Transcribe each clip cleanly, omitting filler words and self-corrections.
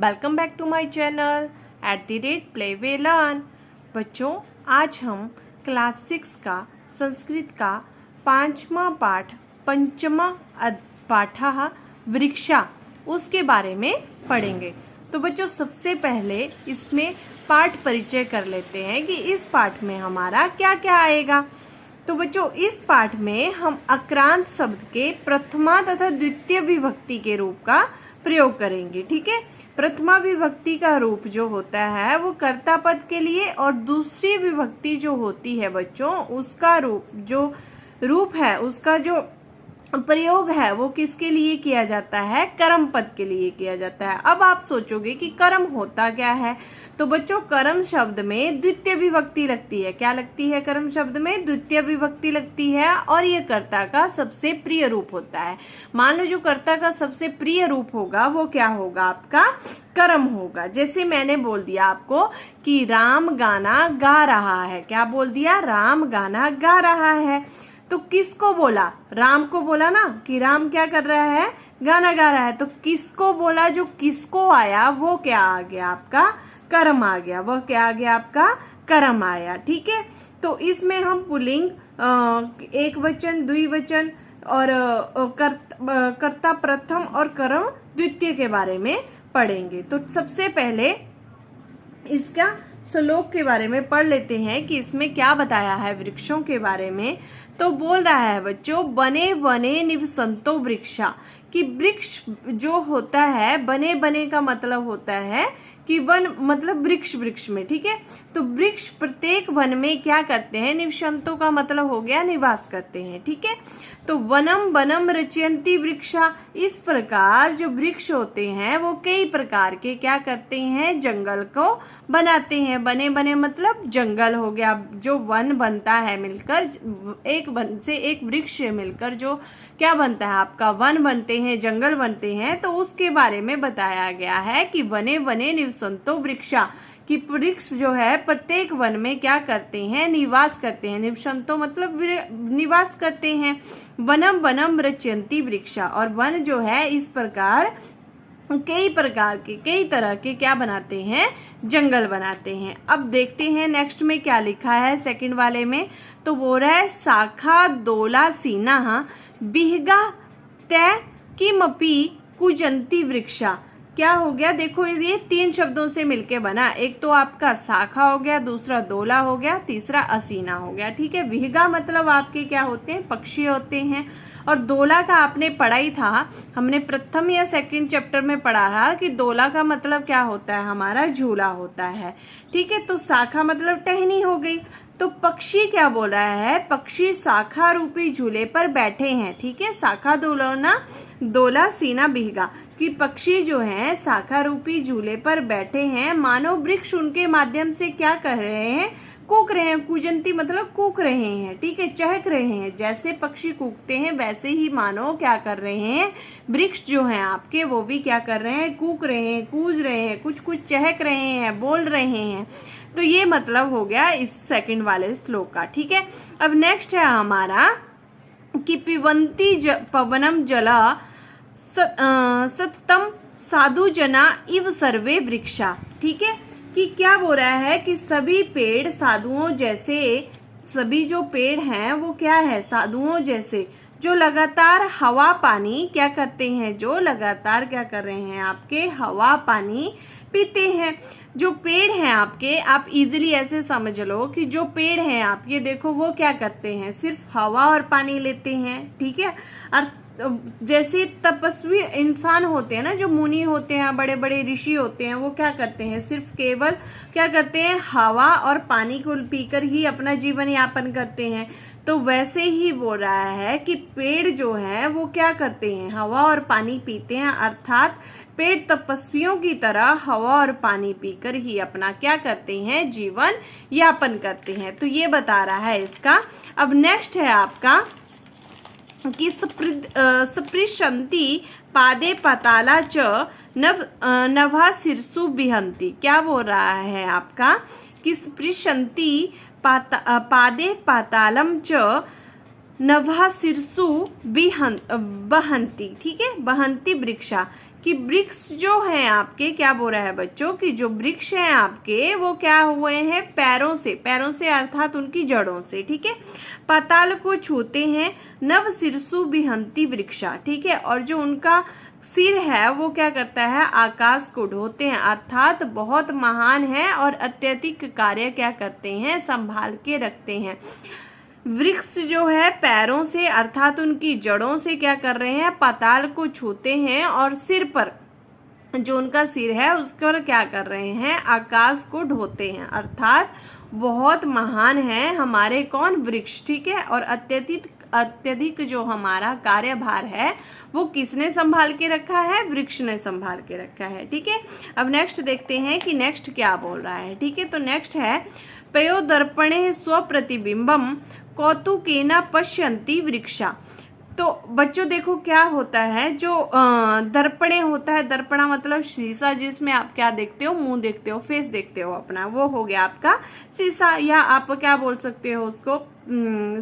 Welcome back to my channel @play way learn. बच्चों, आज हम क्लास 6 का संस्कृत का 5वां पाठ पंचमा पाठः वृक्षा उसके बारे में पढ़ेंगे। तो बच्चों, सबसे पहले इसमें पाठ परिचय कर लेते हैं कि इस पाठ में हमारा क्या क्या आएगा। तो बच्चों, इस पाठ में हम अक्रांत शब्द के प्रथमा तथा द्वितीय विभक्ति के रूप का प्रयोग करेंगे। ठीक है, प्रथमा विभक्ति का रूप जो होता है वो कर्ता पद के लिए, और दूसरी विभक्ति जो होती है बच्चों उसका रूप है उसका जो प्रयोग है वो किसके लिए किया जाता है? कर्म पद के लिए किया जाता है। अब आप सोचोगे कि कर्म होता क्या है, तो बच्चों कर्म शब्द में द्वितीय विभक्ति लगती है। क्या लगती है? कर्म शब्द में द्वितीय विभक्ति लगती है, और ये कर्ता का सबसे प्रिय रूप होता है। मान लो जो कर्ता का सबसे प्रिय रूप होगा वो क्या होगा? आपका कर्म होगा। जैसे मैंने बोल दिया आपको कि राम गाना गा रहा है। क्या बोल दिया? राम गाना गा रहा है। तो किसको बोला? राम को बोला ना कि राम क्या कर रहा है? गाना गा रहा है। तो किसको बोला? जो किसको आया वो क्या आ गया? आपका कर्म आ गया। वह क्या आ गया? आपका कर्म आया। ठीक है, तो इसमें हम पुल्लिंग, एक वचन, द्विवचन और कर्ता प्रथम और कर्म द्वितीय के बारे में पढ़ेंगे। तो सबसे पहले इसका श्लोक के बारे में पढ़ लेते हैं कि इसमें क्या बताया है वृक्षों के बारे में। तो बोल रहा है बच्चों, बने बने निवसंतो वृक्षा, कि वृक्ष जो होता है, बने बने का मतलब होता है कि वन मतलब वृक्ष में। ठीक है, तो वृक्ष प्रत्येक वन में क्या करते हैं? निवसंतो का मतलब हो गया निवास करते हैं। ठीक है, तो वनम वनम रचयंती वृक्षा, इस प्रकार जो वृक्ष होते हैं वो कई प्रकार के क्या करते हैं? जंगल को बनाते हैं। बने बने मतलब जंगल हो गया। जो वन बनता है मिलकर, एक वन से एक वृक्ष मिलकर जो क्या बनता है? आपका वन बनते हैं, जंगल बनते हैं। तो उसके बारे में बताया गया है कि वने वने निवसंतो वृक्षा, कि वृक्ष जो है प्रत्येक वन में क्या करते हैं? निवास करते हैं। निवसंतो मतलब निवास करते हैं। वनम वनम रचयंती वृक्षा, और वन जो है इस प्रकार कई प्रकार के, कई तरह के क्या बनाते हैं? जंगल बनाते हैं। अब देखते हैं नेक्स्ट में क्या लिखा है सेकंड वाले में। तो वो रहा है शाखा दोला सीना बिहगा तय किमपि कुजंती वृक्षा। क्या हो गया? देखो ये 3 शब्दों से मिलके बना। एक तो आपका शाखा हो गया, दूसरा दोला हो गया, तीसरा असीना हो गया। ठीक है, विहगा मतलब आपके क्या होते हैं? पक्षी होते हैं। और दोला का आपने पढ़ा ही था, हमने प्रथम या सेकंड चैप्टर में पढ़ा है कि दोला का मतलब क्या होता है? हमारा झूला होता है। ठीक है, तो शाखा मतलब टहनी हो गई। तो पक्षी क्या बोल रहा है? पक्षी शाखा रूपी झूले पर बैठे हैं। ठीक है, शाखा दोला सीना बिहगा, कि पक्षी जो है शाखा रूपी झूले पर बैठे हैं। मानो वृक्ष उनके माध्यम से क्या कर रहे हैं? कूक रहे हैं। कुजंती मतलब कूक रहे हैं। ठीक है, चहक रहे हैं। जैसे पक्षी कूकते हैं वैसे ही मानो क्या कर रहे हैं? वृक्ष जो हैं आपके वो भी क्या कर रहे हैं? कूक रहे हैं, कूज रहे हैं, कुछ कुछ चहक रहे हैं, बोल रहे हैं। तो ये मतलब हो गया इस सेकंड वाले श्लोक का। ठीक है, अब नेक्स्ट है हमारा कि पिबंती पवनम जला सततम साधु जना इव सर्वे वृक्षा। ठीक है, कि क्या बोल रहा है कि सभी पेड़ साधुओं जैसे, सभी जो पेड़ हैं वो क्या है? साधुओं जैसे, जो लगातार हवा पानी क्या करते हैं? जो लगातार क्या कर रहे हैं? आपके हवा पानी पीते हैं। जो पेड़ हैं आपके, आप इजीली ऐसे समझ लो कि जो पेड़ हैं आपके, देखो वो क्या करते हैं? सिर्फ हवा और पानी लेते हैं। ठीक है, और जैसे तपस्वी इंसान होते हैं ना, जो मुनि होते हैं, बड़े बड़े ऋषि होते हैं, वो क्या करते हैं? सिर्फ केवल क्या करते हैं? हवा और पानी को पीकर ही अपना जीवन यापन करते हैं। तो वैसे ही बोल रहा है कि पेड़ जो है वो क्या करते हैं? हवा और पानी पीते हैं। अर्थात पेड़ तपस्वियों की तरह हवा और पानी पीकर ही अपना क्या करते हैं? जीवन यापन करते हैं। तो ये बता रहा है इसका। अब नेक्स्ट है आपका कि स्पृशन्ति पादे पाताला च नभा शीर्षु बिहंती। क्या बोल रहा है आपका कि स्पृशन्ति पादे पातालम च नभा शीर्षु बहंती। ठीक है, बहंती वृक्षा, कि वृक्ष जो है आपके, क्या बोल रहा है बच्चों, कि जो वृक्ष हैं आपके वो क्या हुए हैं, पैरों से अर्थात उनकी जड़ों से, ठीक है। पाताल को छूते हैं, नव शीर्षु विहंती वृक्षा, ठीक है। और जो उनका सिर है वो क्या करता है, आकाश को ढोते हैं, अर्थात बहुत महान है और अत्यधिक कार्य क्या करते हैं, संभाल के रखते हैं। वृक्ष जो है पैरों से अर्थात उनकी जड़ों से क्या कर रहे हैं, पाताल को छूते हैं, और सिर पर जो उनका सिर है उस पर क्या कर रहे हैं, आकाश को ढोते हैं, अर्थात बहुत महान है हमारे कौन, वृक्ष, ठीक है। और अत्यधिक जो हमारा कार्यभार है वो किसने संभाल के रखा है, वृक्ष ने संभाल के रखा है, ठीक है। अब नेक्स्ट देखते हैं कि नेक्स्ट क्या बोल रहा है, ठीक है। तो नेक्स्ट है पयोदर्पणे स्वप्रतिबिंबम कौतुकेन पश्यन्ति वृक्षा। तो बच्चों देखो क्या होता है, जो दर्पणे होता है, दर्पणा मतलब शीशा, जिसमें आप क्या देखते हो, मुंह देखते हो, फेस देखते हो अपना, वो हो गया आपका शीशा, या आप क्या बोल सकते हो उसको,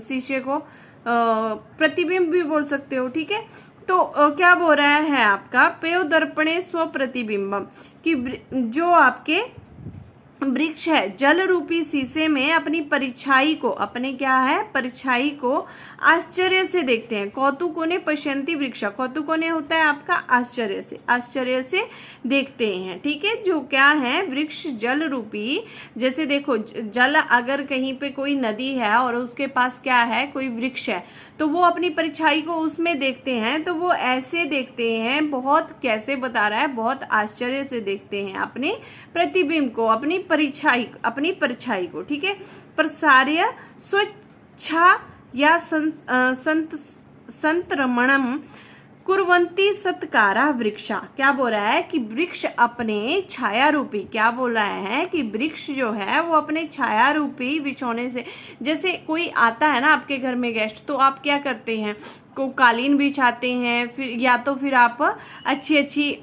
शीशे को प्रतिबिंब भी बोल सकते हो, ठीक है। तो क्या बोल रहा है आपका, पयोदर्पणे स्वप्रतिबिंबम, कि जो आपके वृक्ष है जल रूपी शीशे में अपनी परछाई को, अपने क्या है, परछाई को आश्चर्य से देखते हैं। कौतुकोने पश्यन्ति वृक्षा, कौतुकोने होता है आपका आश्चर्य से देखते हैं, ठीक है। जो क्या है, वृक्ष जल रूपी, जैसे देखो जल, अगर कहीं पे कोई नदी है और उसके पास क्या है, कोई वृक्ष है, तो वो अपनी परछाई को उसमें देखते हैं, तो वो ऐसे देखते हैं, बहुत कैसे बता रहा है, बहुत आश्चर्य से देखते हैं अपने प्रतिबिंब को, अपनी परछाई को, ठीक है। प्रसार्य स्वच्छा या संतरमणम कुर्वन्ति सत्कारा वृक्षा, क्या बोल रहा है कि वृक्ष अपने छाया रूपी, क्या बोल रहा है कि वृक्ष जो है वो अपने छाया रूपी बिछौने से, जैसे कोई आता है ना आपके घर में गेस्ट, तो आप क्या करते हैं, को कालीन बिछाते हैं, फिर या तो फिर आप अच्छी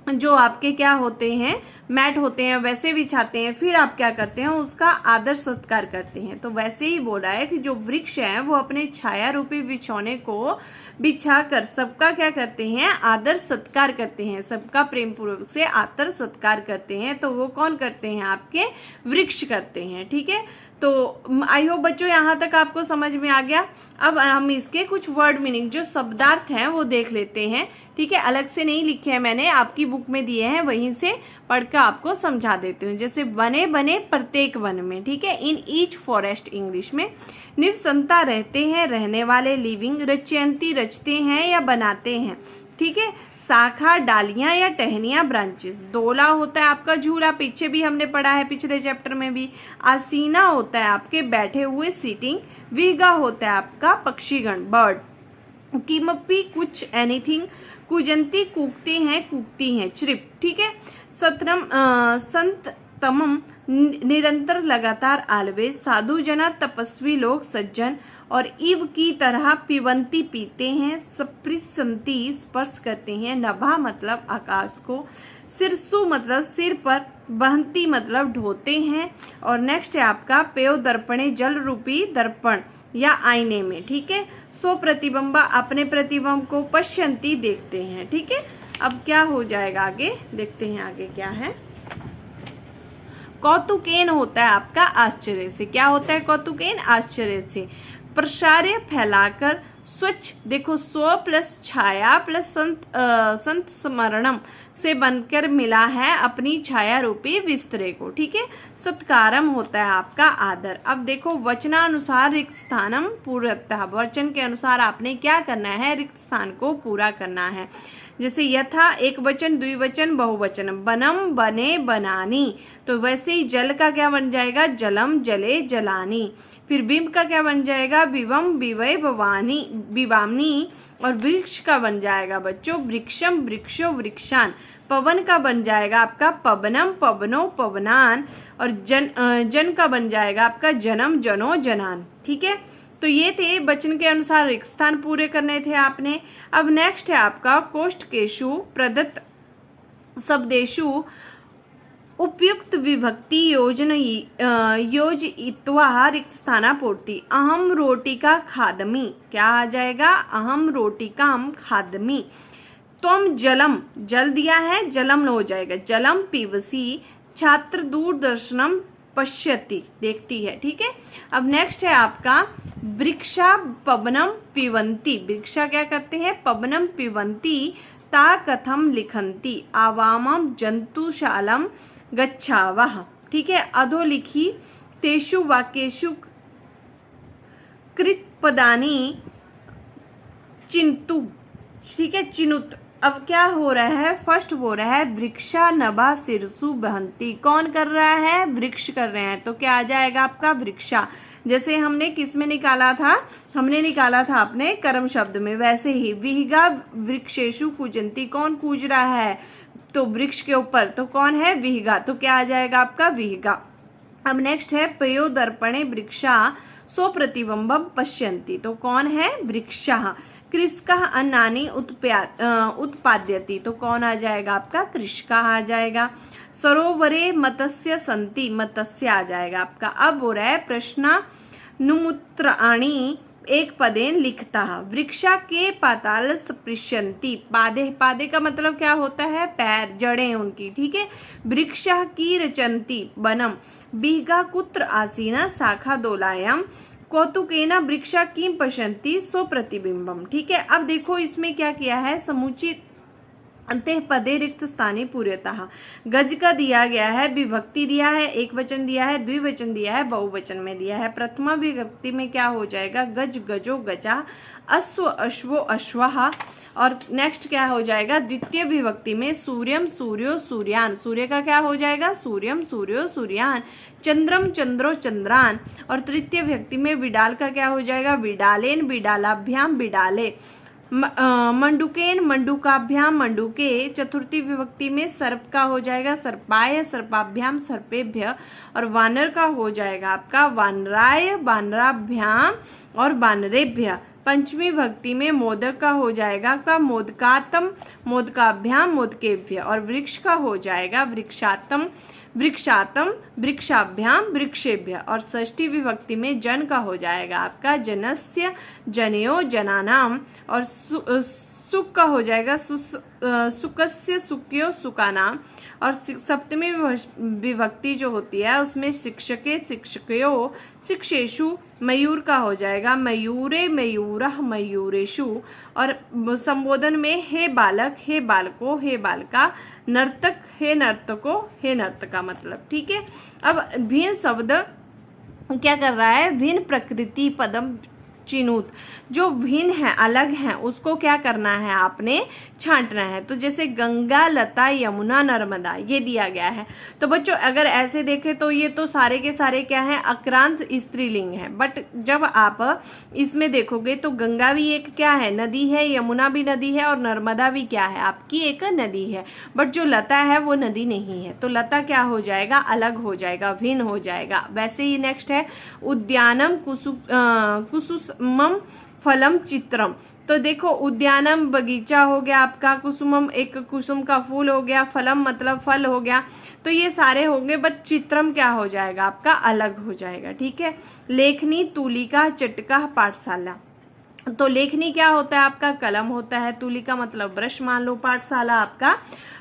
जो आपके क्या होते हैं, मैट होते हैं, वैसे बिछाते हैं, फिर आप क्या करते हैं, उसका आदर सत्कार करते हैं। तो वैसे ही बोल रहा है कि जो वृक्ष है वो अपने छाया रूपी बिछौने को बिछाकर सबका क्या करते हैं, आदर सत्कार करते हैं, सबका प्रेम पूर्वक से आदर सत्कार करते हैं। तो वो कौन करते हैं, आपके वृक्ष करते हैं, ठीक है। तो आई होप बच्चों यहाँ तक आपको समझ में आ गया। अब हम इसके कुछ वर्ड मीनिंग, जो शब्दार्थ हैं वो देख लेते हैं, ठीक है। अलग से नहीं लिखे हैं मैंने, आपकी बुक में दिए हैं, वहीं से पढ़कर आपको समझा देती हूँ। जैसे बने बने प्रत्येक वन में, ठीक है, इन ईच फॉरेस्ट इंग्लिश में। निवसंता रहते हैं, रहने वाले, लिविंग। रचयंती रचते हैं या बनाते हैं, ठीक है। शाखा डालियां या टहनियां, ब्रांचेस। दोला होता है आपका झूला, पीछे भी हमने पढ़ा है पिछले चैप्टर में भी। आसीना होता है आपके बैठे हुए, सीटिंग। विहगा होता है आपका पक्षीगण, बर्ड। किमपि कुछ, एनीथिंग। कुजंती कूकते हैं, कूकती हैं, चिप, ठीक है। संततमम निरंतर, लगातार, ऑलवेज। साधु जना तपस्वी लोग, सज्जन। और इव की तरह, पिबंती पीते हैं। स्पृशंती स्पर्श करते हैं। नभा मतलब आकाश को। सिरसु मतलब सिर पर। बहंती मतलब ढोते हैं। और नेक्स्ट है आपका पयोदर्पणे, जल रूपी दर्पण या आईने में, ठीक है। सो प्रतिबिंबा, अपने प्रतिबिंब को। पश्यंती देखते हैं, ठीक है। अब क्या हो जाएगा आगे, देखते हैं आगे क्या है। कौतुकेन होता है आपका आश्चर्य से, क्या होता है कौतुकेन, आश्चर्य से। प्रसार्य फैलाकर। स्वच्छ, देखो स्व प्लस छाया प्लस संत स्मरणम से बनकर मिला है अपनी छाया रूपी विस्तरे को, ठीक है। सत्कारम होता है आपका आदर। अब देखो वचनानुसार रिक्त स्थानम पूर्णतः, वचन के अनुसार आपने क्या करना है, रिक्त स्थान को पूरा करना है। जैसे यथा एक वचन, द्विवचन, बहुवचन। बनम बने, बनानी। तो वैसे ही जल का क्या बन जाएगा, जलम जले, जलानी। फिर बिंब का क्या बन जाएगा, विवम विवय, भवानी, विवामनी। और वृक्ष का बन जाएगा बच्चों वृक्षम, वृक्षो, वृक्षान। पवन का बन जाएगा आपका पवनम, पवनो, पवनान। और जन का बन जाएगा आपका जनम, जनो, जनान, ठीक है। तो ये थे वचन के अनुसार रिक्त स्थान पूरे करने थे आपने। अब नेक्स्ट है आपका कोष्ठकेषु प्रदत्त शब्देषु उपयुक्त विभक्ति योजयित्वा रिक्त स्थानापूर्ति। अहम रोटिका खादमी, क्या आ जाएगा, अहम रोटिकाम खादमी। त्वम जलम, जल दिया है, जलम हो जाएगा जलम पीवसी, छात्र दूरदर्शनम पश्यति, देखती है। ठीक है, अब नेक्स्ट है आपका वृक्षा पवनम पिबंती, वृक्षा क्या करते हैं, पवनम पिबंती, ता कथम लिखंती, आवामम जंतुशालम गच्छावः। ठीक है, अधोलिखी तेषु वाक्येषु कृत पदानी चिंतु। ठीक है, चिनुत। अब क्या हो रहा है, फर्स्ट हो रहा है वृक्षा नभा सिरसु बहंती, कौन कर रहा है, वृक्ष कर रहे हैं, तो क्या आ जाएगा आपका वृक्षा। जैसे हमने किस में निकाला था, हमने निकाला था अपने कर्म शब्द में, वैसे ही विहिगा वृक्षेषु कूजंती, कौन कूज रहा है, तो वृक्ष के ऊपर, तो कौन है, विहिगा, तो क्या आ जाएगा आपका विहिगा। अब नेक्स्ट है पयो दर्पणे वृक्षा सो प्रतिबिंबम पश्यन्ति, तो कौन है, वृक्षा। कृषका अन्नानि उत्पाद्यति, तो कौन आ जाएगा आपका, कृषका आ जाएगा। सरोवरे मत्स्य संति, मत्स्य आ जाएगा आपका। अब हो रहा है प्रश्नानुमुत्राणि एक पदेन लिखता, वृक्षा के पाताल स्पृशन्ति, पादे, पादे का मतलब क्या होता है, पैर, जड़ें उनकी। ठीक है, वृक्षा की रचन्ति वनम, बिहगा कुत्र आसीना शाखा दोलायाम, कौतुकेना वृक्षा किम पश्यन्ति सो प्रतिबिंबम। ठीक है, अब देखो इसमें क्या किया है, समुचित अंते पदे रिक्त स्थाने पूर्यतः, गज का दिया गया है, विभक्ति दिया है, एक वचन दिया है, द्विवचन दिया है, बहुवचन में दिया है। प्रथमा विभक्ति में क्या हो जाएगा, गज गजो गजा, अश्व अश्वो अश्वः, और नेक्स्ट क्या हो जाएगा, द्वितीय विभक्ति में सूर्यम सूर्यो सूर्यान, सूर्य का क्या हो जाएगा, सूर्यम सूर्यो सूर्यान, चंद्रम चंद्रो चंद्रान, और तृतीय विभक्ति में विडाल का क्या हो जाएगा, विडालेन विडालाभ्याम विडाले, मंडुकेन मंडुकाभ्याम मंडुके, चतुर्थी विभक्ति में सर्प का हो जाएगा सर्पाय सर्पाभ्याम सर्पेभ्य, और वानर का हो जाएगा आपका वानराय वानराभ्याम और वानरेभ्य। पंचमी विभक्ति में मोदक का हो जाएगा का मोदकातम मोदकाभ्याम मोदकेभ्य, और वृक्ष का हो जाएगा वृक्षातम वृक्षातम वृक्षाभ्याम वृक्षेभ्य, और षष्ठी विभक्ति में जन का हो जाएगा आपका जनस्य जनयो जनानाम, और सुक का हो जाएगा सुकस्य सुक्यो सुकानाम, और सप्तमी विभक्ति जो होती है उसमें शिक्षके शिक्षकयो शिक्षेषु, मयूर का हो जाएगा मयूरे मयूरः मयूरेषु, और संबोधन में हे बालक हे बालको हे बालका, नर्तक हे नर्तको हे नर्तका, मतलब। ठीक है, अब भिन्न शब्द क्या कर रहा है, भिन्न प्रकृति पदम चिनुत, जो भिन्न है अलग है उसको क्या करना है, आपने छांटना है। तो जैसे गंगा लता यमुना नर्मदा ये दिया गया है, तो बच्चों अगर ऐसे देखें तो ये तो सारे के सारे क्या है, अक्रांत स्त्रीलिंग है, बट जब आप इसमें देखोगे तो गंगा भी एक क्या है, नदी है, यमुना भी नदी है, और नर्मदा भी क्या है, आपकी एक नदी है, बट जो लता है वो नदी नहीं है, तो लता क्या हो जाएगा, अलग हो जाएगा, भिन्न हो जाएगा। वैसे ही नेक्स्ट है उद्यानम कुसुमम फलम चित्रम, तो देखो उद्यानम बगीचा हो गया आपका, कुसुमम एक कुसुम का फूल हो गया, फलम मतलब फल हो गया, तो ये सारे होंगे, बट चित्रम क्या हो जाएगा आपका, अलग हो जाएगा। ठीक है, लेखनी तुलिका चटका पाठशाला, तो लेखनी क्या होता है आपका, कलम होता है, तुलिका मतलब ब्रश मान लो, पाठशाला आपका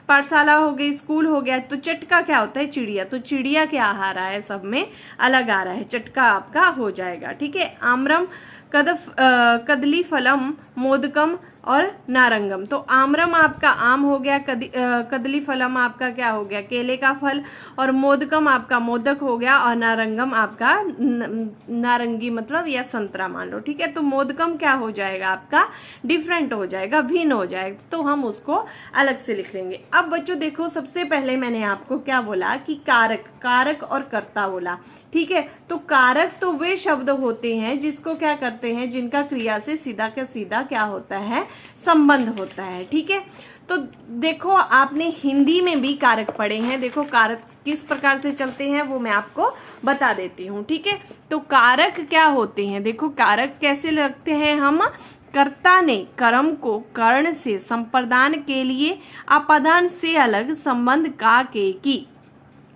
पाठशाला हो गई, स्कूल हो गया, तो चटका क्या होता है, चिड़िया, तो चिड़िया क्या आ रहा है, सब में अलग आ रहा है, चटका आपका हो जाएगा। ठीक है, आम्रम कदली फलम मोदकम और नारंगम, तो आम्रम आपका आम हो गया, कदली फलम आपका क्या हो गया, केले का फल, और मोदकम आपका मोदक हो गया, और नारंगम आपका नारंगी मतलब या संतरा मान लो। ठीक है, तो मोदकम क्या हो जाएगा आपका, डिफरेंट हो जाएगा, भिन्न हो जाएगा, तो हम उसको अलग से लिख लेंगे। अब बच्चों देखो, सबसे पहले मैंने आपको क्या बोला कि कारक, कारक और कर्ता बोला। ठीक है, तो कारक तो वे शब्द होते हैं जिसको क्या करते हैं, जिनका क्रिया से सीधा का सीधा क्या होता है, संबंध होता है। ठीक है, तो देखो आपने हिंदी में भी कारक पढ़े हैं, देखो कारक किस प्रकार से चलते हैं वो मैं आपको बता देती हूँ। ठीक है, तो कारक क्या होते हैं, देखो कारक कैसे लगते हैं, हम कर्ता ने कर्म को कर्ण से संप्रदान के लिए अपादान से अलग संबंध का के की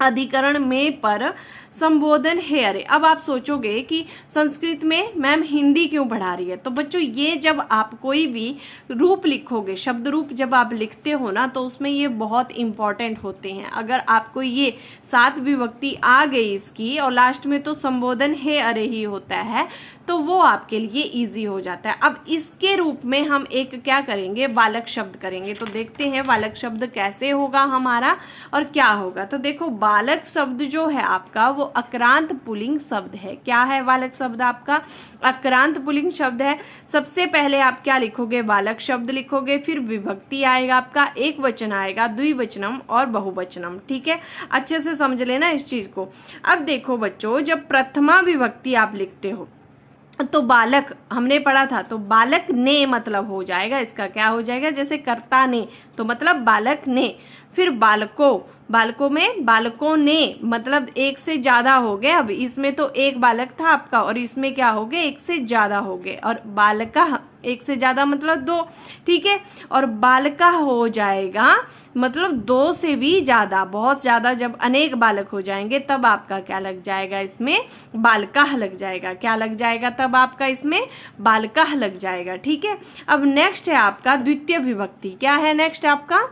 अधिकरण में पर संबोधन है अरे। अब आप सोचोगे कि संस्कृत में मैम हिंदी क्यों पढ़ा रही है, तो बच्चों ये जब आप कोई भी रूप लिखोगे, शब्द रूप जब आप लिखते हो ना, तो उसमें ये बहुत इंपॉर्टेंट होते हैं। अगर आपको ये 7 विभक्ति आ गई इसकी और लास्ट में तो संबोधन है अरे ही होता है, तो वो आपके लिए इजी हो जाता है। अब इसके रूप में हम एक क्या करेंगे, बालक शब्द करेंगे। तो देखते हैं बालक शब्द कैसे होगा हमारा और क्या होगा। तो देखो बालक शब्द जो है आपका वो अक्रांत पुल्लिंग शब्द है। क्या है बालक शब्द आपका? अक्रांत पुल्लिंग शब्द है। सबसे पहले आप क्या लिखोगे, बालक शब्द लिखोगे, फिर विभक्ति आएगा आपका, एक वचन आएगा, द्विवचनम और बहुवचनम। ठीक है, अच्छे से समझ लेना इस चीज को। अब देखो बच्चों, जब प्रथमा विभक्ति आप लिखते हो तो बालक हमने पढ़ा था, तो बालक ने मतलब हो जाएगा, इसका क्या हो जाएगा, जैसे कर्ता ने, तो मतलब बालक ने। फिर बालकों, बालकों में बालकों ने मतलब एक से ज्यादा हो गए। अब इसमें तो एक बालक था आपका और इसमें क्या हो गए, एक से ज्यादा हो गए। और बालका एक से ज्यादा मतलब 2, ठीक है। और बालका हो जाएगा मतलब 2 से भी ज्यादा, बहुत ज्यादा। जब अनेक बालक हो जाएंगे तब आपका क्या लग जाएगा, इसमें बालका लग जाएगा। क्या लग जाएगा तब आपका इसमें बालका लग जाएगा। ठीक है। अब नेक्स्ट है आपका द्वितीय विभक्ति। क्या है नेक्स्ट आपका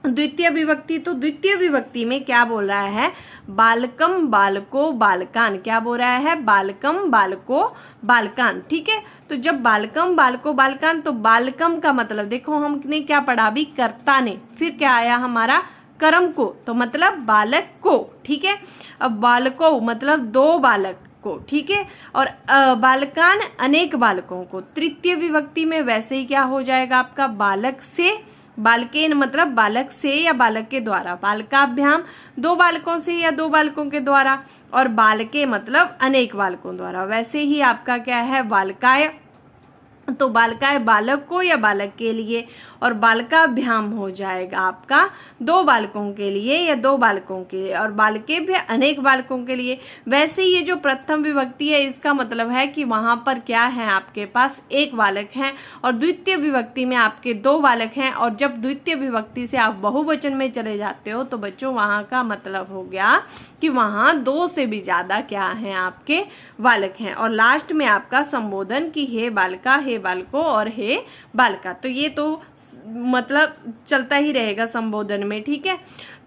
द्वितीय विभक्ति? तो द्वितीय विभक्ति में क्या बोल रहा है, बालकम बालको बालकान। क्या बोल रहा है, बालकम बालको बालकान। ठीक है। तो जब बालकम बालको बालकान, तो बालकम का मतलब देखो हमने क्या पढ़ा भी, कर्ता ने, फिर क्या आया हमारा कर्म को, तो मतलब बालक को। ठीक है। अब बालको मतलब 2 बालक को। ठीक है। और बालकान अनेक बालकों को। तृतीय विभक्ति में वैसे ही क्या हो जाएगा आपका, बालक से, बालकेन मतलब बालक से या बालक के द्वारा, बालकाभ्याम 2 बालकों से या 2 बालकों के द्वारा, और बालके मतलब अनेक बालकों द्वारा। वैसे ही आपका क्या है, बालकाय, तो बालकाय बालक को या बालक के लिए, और बालकाभ्याम हो जाएगा आपका 2 बालकों के लिए या 2 बालकों के लिए, और बालके भी अनेक बालकों के लिए। वैसे ये जो प्रथम विभक्ति है इसका मतलब है कि वहां पर क्या है, आपके पास 1 बालक है, और द्वितीय विभक्ति में आपके 2 बालक हैं। और जब द्वितीय विभक्ति से आप बहुवचन में चले जाते हो तो बच्चों वहां का मतलब हो गया कि वहां 2 से भी ज्यादा क्या है, आपके बालक हैं। और लास्ट में आपका संबोधन की हे बालका, हे बालको और हे बालका। तो ये तो मतलब चलता ही रहेगा संबोधन में। ठीक है।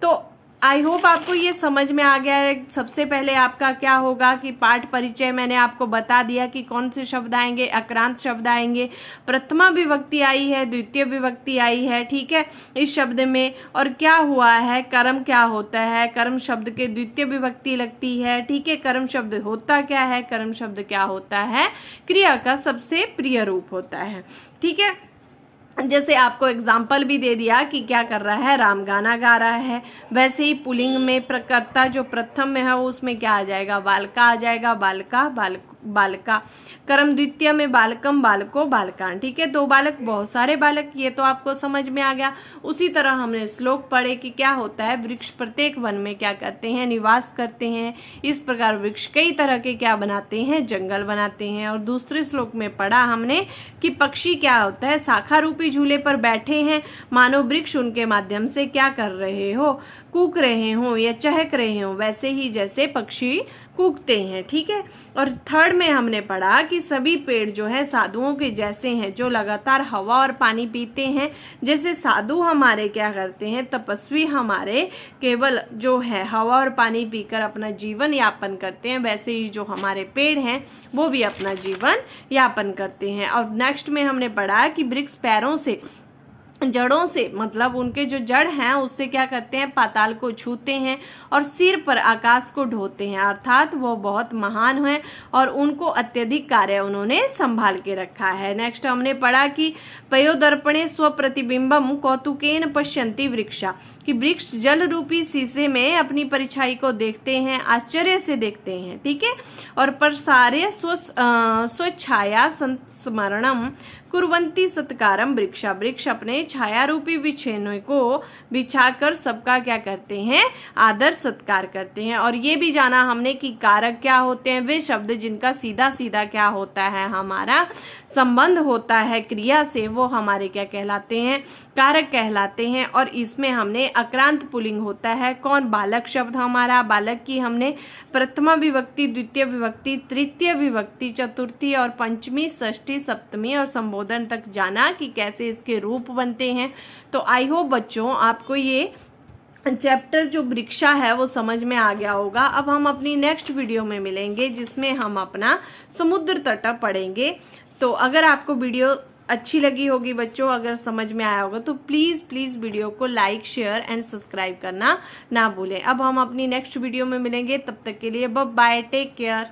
तो आई होप आपको ये समझ में आ गया है। सबसे पहले आपका क्या होगा कि पाठ परिचय मैंने आपको बता दिया कि कौन से शब्द आएंगे, अक्रांत शब्द आएंगे, प्रथमा विभक्ति आई है, द्वितीय विभक्ति आई है। ठीक है, इस शब्द में। और क्या हुआ है, कर्म क्या होता है, कर्म शब्द के द्वितीय विभक्ति लगती है। ठीक है। कर्म शब्द होता क्या है, कर्म शब्द क्या होता है, क्रिया का सबसे प्रिय रूप होता है। ठीक है। जैसे आपको एग्जाम्पल भी दे दिया कि क्या कर रहा है, राम गाना गा रहा है। वैसे ही पुल्लिंग में प्रकर्ता जो प्रथम में है उसमें क्या आ जाएगा, बालका आ जाएगा, बालका बालका। कर्म द्वितीय में बालकम बालको बालकान। ठीक है। 2 बालक, बहुत सारे बालक, ये तो आपको समझ में आ गया। उसी तरह हमने श्लोक पढ़े कि क्या होता है, वृक्ष प्रत्येक वन में क्या करते हैं, निवास करते हैं। इस प्रकार वृक्ष कई तरह के क्या बनाते हैं, जंगल बनाते हैं। और दूसरे श्लोक में पढ़ा हमने कि पक्षी क्या होता है, शाखा रूपी झूले पर बैठे हैं, मानो वृक्ष उनके माध्यम से क्या कर रहे हो, कूक रहे हो या चहक रहे हो, वैसे ही जैसे पक्षी कूकते हैं। ठीक है। और थर्ड में हमने पढ़ा कि सभी पेड़ जो है साधुओं के जैसे हैं, जो लगातार हवा और पानी पीते हैं। जैसे साधु हमारे क्या करते हैं, तपस्वी हमारे केवल जो है हवा और पानी पीकर अपना जीवन यापन करते हैं, वैसे ही जो हमारे पेड़ हैं वो भी अपना जीवन यापन करते हैं। और नेक्स्ट में हमने पढ़ा कि वृक्ष पैरों से, जड़ों से मतलब उनके जो जड़ हैं उससे क्या करते हैं, पाताल को छूते हैं, और सिर पर आकाश को ढोते हैं। अर्थात वो बहुत महान हैं और उनको अत्यधिक कार्य उन्होंने संभाल के रखा है। नेक्स्ट हमने पढ़ा कि पयोदर्पणे स्वप्रतिबिंबम कौतुकेन पश्यन्ति वृक्षा, कि वृक्ष जल रूपी शीशे में अपनी परछाई को देखते हैं, आश्चर्य से देखते हैं। ठीक है। और प्रसार्य स्वच्छाया संस्मरणम कुर्वन्ति सत्कारम वृक्षा, वृक्ष अपने छाया रूपी बिछेने को बिछाकर सबका क्या करते हैं, आदर सत्कार करते हैं। और ये भी जाना हमने कि कारक क्या होते हैं, वे शब्द जिनका सीधा सीधा क्या होता है, हमारा संबंध होता है क्रिया से वो हमारे क्या कहलाते हैं, कारक कहलाते हैं। और इसमें हमने अक्रांत पुल्लिंग होता है कौन, बालक शब्द हमारा। बालक की हमने प्रथमा विभक्ति, द्वितीय विभक्ति, तृतीय विभक्ति, चतुर्थी और पंचमी, षष्ठी, सप्तमी और संबोधन तक जाना कि कैसे इसके रूप बनते हैं। तो आई होप बच्चों आपको ये चैप्टर जो वृक्षा है वो समझ में आ गया होगा। अब हम अपनी नेक्स्ट वीडियो में मिलेंगे जिसमें हम अपना समुद्र तट पढ़ेंगे। तो अगर आपको वीडियो अच्छी लगी होगी बच्चों, अगर समझ में आया होगा तो प्लीज़ वीडियो को लाइक, शेयर एंड सब्सक्राइब करना ना भूलें। अब हम अपनी नेक्स्ट वीडियो में मिलेंगे, तब तक के लिए बाय बाय, टेक केयर।